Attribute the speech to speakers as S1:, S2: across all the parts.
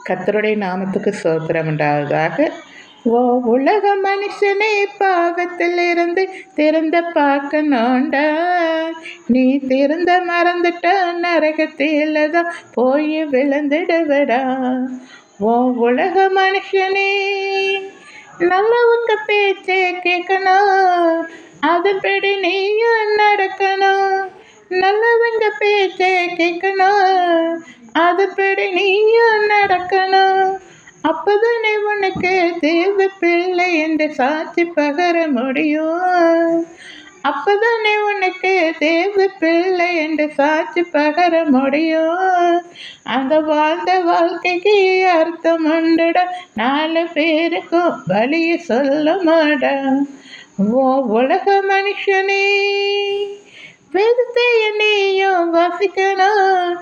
S1: கர்த்தருடைய நாமத்துக்கு ஸ்தோத்திரம் உண்டாவதாக. ஓ உலக மனுஷனே, பாவத்திலிருந்து திருந்த பார்க்கணுண்டா. நீ திருந்த மறந்துட்ட, நரகத்தில தான் போய் விழுந்துடுவடா. ஓ உலக மனுஷனே, நல்லவங்க பேச்சை கேட்கணும், அதன்படி நீயும் நடக்கணும். நல்லவங்க பேச்சை கேட்கணும், அதுபடி நீயும் நடக்கணும். அப்பதானே உனக்கு தேவ பிள்ளை என்று சாட்சி பகர முடியும். அப்பதானே உனக்கு தேவ பிள்ளை என்று சாட்சி பகர முடியும். அந்த வாழ்ந்த வாழ்க்கைக்கு அர்த்தம் உண்டுடா, 4 பேருக்கும் வழிய சொல்ல மாடா. ஓ உலக மனுஷனே, வேதத்தை நீயும் வாசிக்கணும்,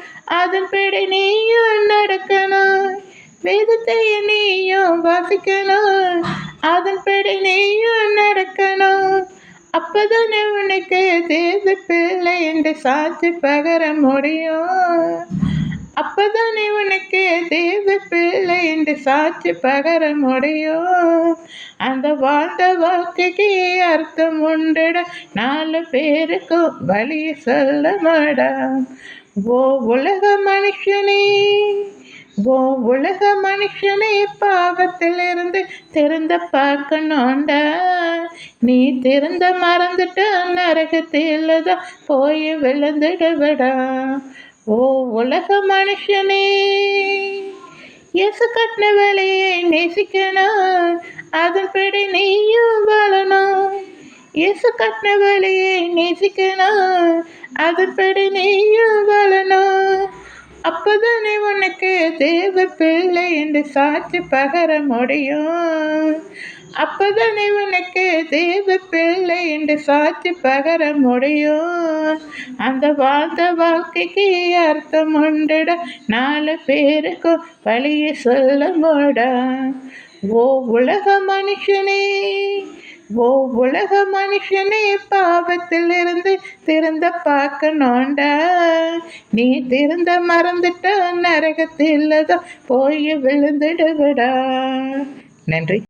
S1: அதன்படி நீயும் நடக்கணும். வேதத்தை நீயும் வாசிக்கணும், அதன்படி நீயும் நடக்கணும். அப்பதானே உனக்கு தேவ பிள்ளை என்று சாட்சி பகர முடியும். அப்பதானே உனக்கு தேவ பிள்ளை என்று சாட்சி பகர முடியும். அந்த வாழ்ந்த வாழ்க்கைக்கு அர்த்தம் உண்டுடா, 4 பேருக்கும் வழிய சொல்ல மாடா. ஓ உலக மனுஷனே, ஓ உலக மனுஷனே, பாவத்திலிருந்து திருந்த பார்க்கணுண்டா. நீ திருந்த மறந்துட்ட, நரகத்தில தான் போய் விழுந்துடுவடா. ஓ உலக மனுஷனே, இயேசு கட்டின வேலையை நேசிக்கணும், அதன்படி நீயும் வாழணும். இயேசு கட்டின வேலையை நேசிக்கணும், அதன்படி நீயும் வாழணும். அப்பதானே உனக்கு தேவ பிள்ளை என்று சாட்சி பகர முடியும். அப்பதானே உனக்கு தேவ பிள்ளை என்று சாட்சி பகர முடியும். அந்த வாழ்ந்த வாழ்க்கைக்கு அர்த்தம் உண்டுடா, 4 பேருக்கும் வழிய சொல்ல மாடா. ஓ உலக மனுஷனே, ஓ உலக மனுஷனே, பாவத்திலிருந்து திருந்த பார்க்கணுண்டா. நீ திருந்த மறந்துட்ட, நரகத்தில தான் போய் விழுந்துடுவடா. நன்றி.